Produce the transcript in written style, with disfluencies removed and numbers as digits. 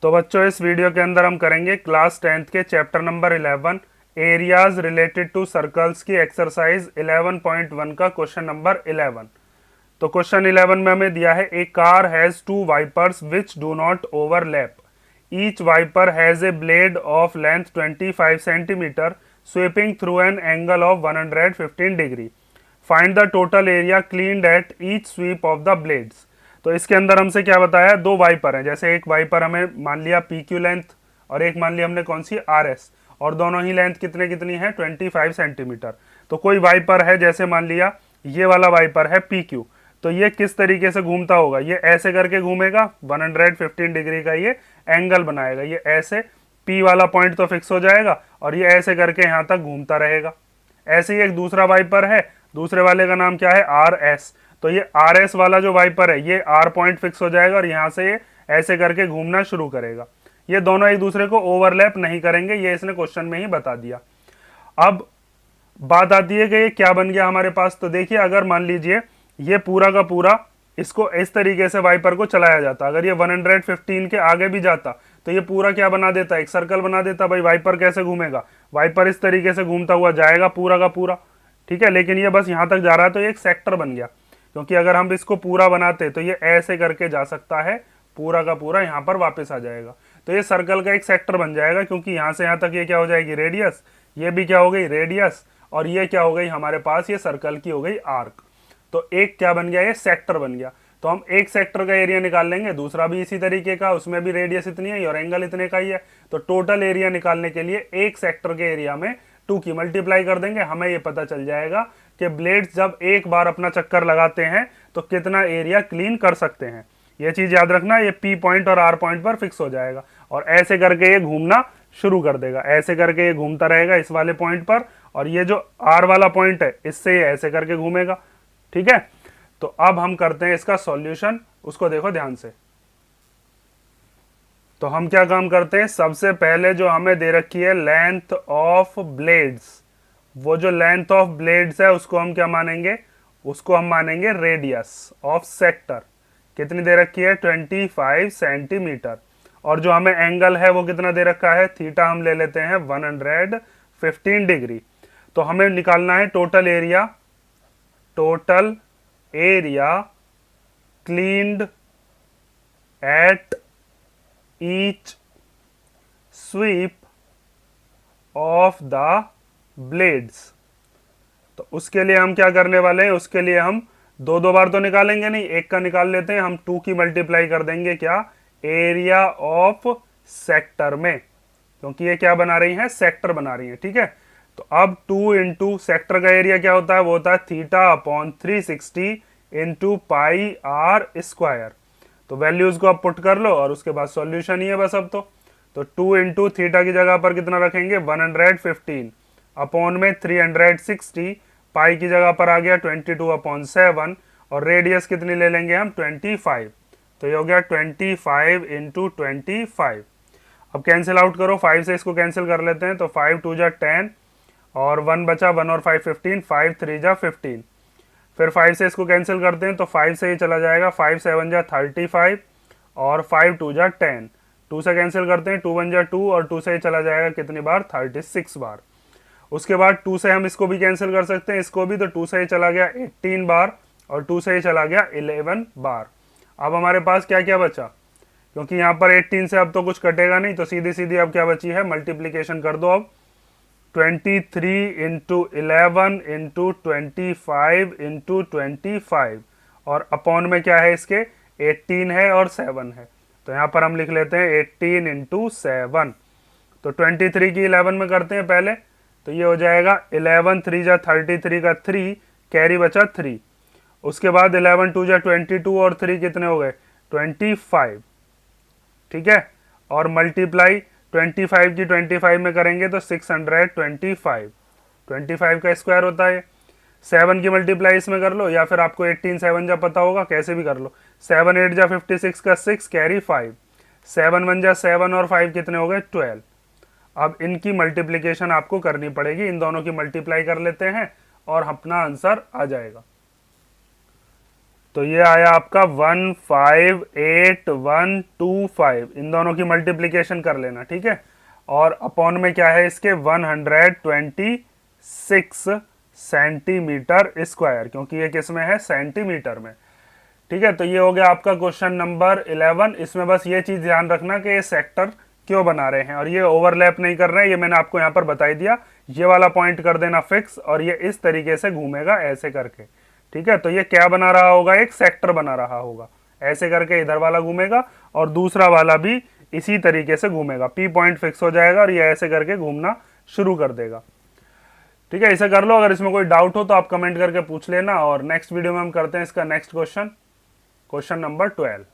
तो बच्चों इस वीडियो के अंदर हम करेंगे क्लास 10th के chapter number 11 areas related to circles की एक्सरसाइज 11.1 का क्वेश्चन नंबर 11। तो क्वेश्चन 11 में हमें दिया है a car has two wipers which do not overlap, each wiper has a blade of length 25 centimetre sweeping through an angle of 115 degree, find the total area cleaned at each sweep of the blades. तो इसके अंदर हमसे क्या बताया, दो wiper हैं, जैसे एक वाइपर हमें मान लिया पी क्यू लेंथ और एक मान लिया हमने कौन सी आर एस, और दोनों ही लेंथ कितने कितनी है 25 सेंटीमीटर। तो कोई वाइपर है, जैसे मान लिया ये वाला वाइपर है पी क्यू, तो ये किस तरीके से घूमता होगा, ये ऐसे करके घूमेगा 115 डिग्री का ये एंगल बनाएगा, ये ऐसे पी वाला पॉइंट तो फिक्स हो जाएगा और ये ऐसे करके यहाँ तक घूमता रहेगा। ऐसे ही एक दूसरा वाइपर है, दूसरे वाले का नाम क्या है आर एस, तो ये आर एस वाला जो वाइपर है ये आर पॉइंट फिक्स हो जाएगा और यहाँ से ये ऐसे करके घूमना शुरू करेगा। ये दोनों एक दूसरे को ओवरलैप नहीं करेंगे, ये इसने क्वेश्चन में ही बता दिया। अब बात आती है कि ये क्या बन गया हमारे पास। तो देखिए अगर मान लीजिए ये पूरा का पूरा इसको इस तरीके से वाइपर को चलाया जाता, अगर ये 115 के आगे भी जाता तो ये पूरा क्या बना देता, एक सर्कल बना देता। भाई वाइपर कैसे घूमेगा, वाइपर इस तरीके से घूमता हुआ जाएगा पूरा का पूरा, ठीक है, लेकिन ये बस यहां तक जा रहा है तो ये एक सेक्टर बन गया, क्योंकि अगर हम इसको पूरा बनाते तो ये ऐसे करके जा सकता है, पूरा का पूरा यहाँ पर वापस आ जाएगा, तो ये सर्कल का एक सेक्टर बन जाएगा, क्योंकि यहाँ से यहाँ तक ये क्या हो जाएगी रेडियस, ये भी क्या हो गई रेडियस, और ये क्या हो गई हमारे पास ये सर्कल की हो गई आर्क। तो एक क्या बन गया, ये सेक्टर बन गया। तो हम एक सेक्टर का एरिया निकाल लेंगे, दूसरा भी इसी तरीके का, उसमें भी रेडियस इतनी है और एंगल इतने का ही है। तो टोटल एरिया निकालने के लिए एक सेक्टर के एरिया में 2 की मल्टीप्लाई कर देंगे, हमें ये पता चल जाएगा कि ब्लेड्स जब एक बार अपना चक्कर लगाते हैं तो कितना एरिया क्लीन कर सकते हैं। ये चीज याद रखना, ये पी पॉइंट और आर पॉइंट पर फिक्स हो जाएगा और ऐसे करके ये घूमना शुरू कर देगा, ऐसे करके ये घूमता रहेगा इस वाले पॉइंट पर, और ये जो आर वाला पॉइंट है इससे ये ऐसे करके घूमेगा, ठीक है। तो अब हम करते हैं इसका सॉल्यूशन, उसको देखो ध्यान से। तो हम क्या काम करते हैं, सबसे पहले जो हमें दे रखी है लेंथ ऑफ ब्लेड्स, वो जो लेंथ ऑफ ब्लेड्स है उसको हम क्या मानेंगे, उसको हम मानेंगे रेडियस ऑफ सेक्टर। कितनी दे रखी है 25 सेंटीमीटर, और जो हमें एंगल है वो कितना दे रखा है, थीटा हम ले लेते हैं 115 डिग्री। तो हमें निकालना है total area, total area cleaned at each sweep of the blades. तो उसके लिए हम क्या करने वाले हैं, उसके लिए हम दो दो बार तो निकालेंगे नहीं, एक का निकाल लेते हैं हम, 2 की मल्टीप्लाई कर देंगे क्या एरिया ऑफ सेक्टर में, क्योंकि ये क्या बना रही है सेक्टर बना रही है, ठीक है। तो अब 2 इंटू सेक्टर का एरिया क्या होता है, वो होता है theta upon 360 into pi r square. तो वैल्यूज को आप पुट कर लो और उसके बाद सॉल्यूशन ही है बस अब तो 2 इंटू थीटा की जगह पर कितना रखेंगे 115 अपॉन में 360, पाई की जगह पर आ गया 22/7, और रेडियस कितनी ले लेंगे हम 25। तो ये हो गया 25 इंटू 25। अब कैंसिल आउट करो, 5 से इसको कैंसिल कर लेते हैं, तो 5 2 जा 10 और 1 बचा, 1 और 5 15, 5 3 जा 15। फिर 5 से इसको कैंसिल करते हैं तो 5 से ही चला जाएगा, 5 7 जा 35 और 5 2 जा 10, 2 से कैंसिल करते हैं, 2 1 जा 2 और 2 से ही चला जाएगा कितनी बार 36 बार। उसके बाद 2 से हम इसको भी कैंसिल कर सकते हैं, इसको भी, तो 2 से ही चला गया 18 बार और 2 से ही चला गया 11 बार। अब हमारे पास क्या क्या बचा, क्योंकि यहाँ पर 18 से अब तो कुछ कटेगा नहीं, तो सीधी सीधी अब क्या बची है मल्टीप्लीकेशन कर दो। अब 23 इंटू 11 इंटू 25 इंटू 25, और अपॉन में क्या है इसके 18 है और 7 है, तो यहाँ पर हम लिख लेते हैं 18 इंटू 7। तो 23 की 11 में करते हैं पहले, तो ये हो जाएगा 11 3 जा 33 का 3, कैरी बचा 3। उसके बाद 11 2 जा 22 और 3 कितने हो गए 25, ठीक है। और मल्टीप्लाई 25 की 25 में करेंगे तो 625, 25 का स्क्वायर होता है। 7 की मल्टीप्लाई इसमें कर लो, या फिर आपको 18 7 जा पता होगा, कैसे भी कर लो। 7 8 जा 56 का 6, कैरी 5, 7 1 जा 7 और 5 कितने हो गए 12। अब इनकी मल्टीप्लीकेशन आपको करनी पड़ेगी, इन दोनों की मल्टीप्लाई कर लेते हैं और अपना आंसर आ जाएगा। तो ये आया आपका 158,125, इन दोनों की मल्टीप्लीकेशन कर लेना, ठीक है। और अपॉन में क्या है इसके 126 सेंटीमीटर स्क्वायर, क्योंकि ये किस में है, सेंटीमीटर में, ठीक है। तो ये हो गया आपका क्वेश्चन नंबर 11। इसमें बस ये चीज ध्यान रखना कि ये सेक्टर क्यों बना रहे हैं और ये ओवरलैप नहीं कर रहे हैं, ये मैंने आपको यहाँ पर बता ही दिया। ये वाला पॉइंट कर देना फिक्स और ये इस तरीके से घूमेगा ऐसे करके, ठीक है। तो ये क्या बना रहा होगा, एक सेक्टर बना रहा होगा, ऐसे करके इधर वाला घूमेगा और दूसरा वाला भी इसी तरीके से घूमेगा। पी पॉइंट फिक्स हो जाएगा और ये ऐसे करके घूमना शुरू कर देगा, ठीक है। इसे कर लो। अगर इसमें कोई डाउट हो तो आप कमेंट करके पूछ लेना और नेक्स्ट वीडियो में हम करते हैं इसका नेक्स्ट क्वेश्चन, क्वेश्चन नंबर 12।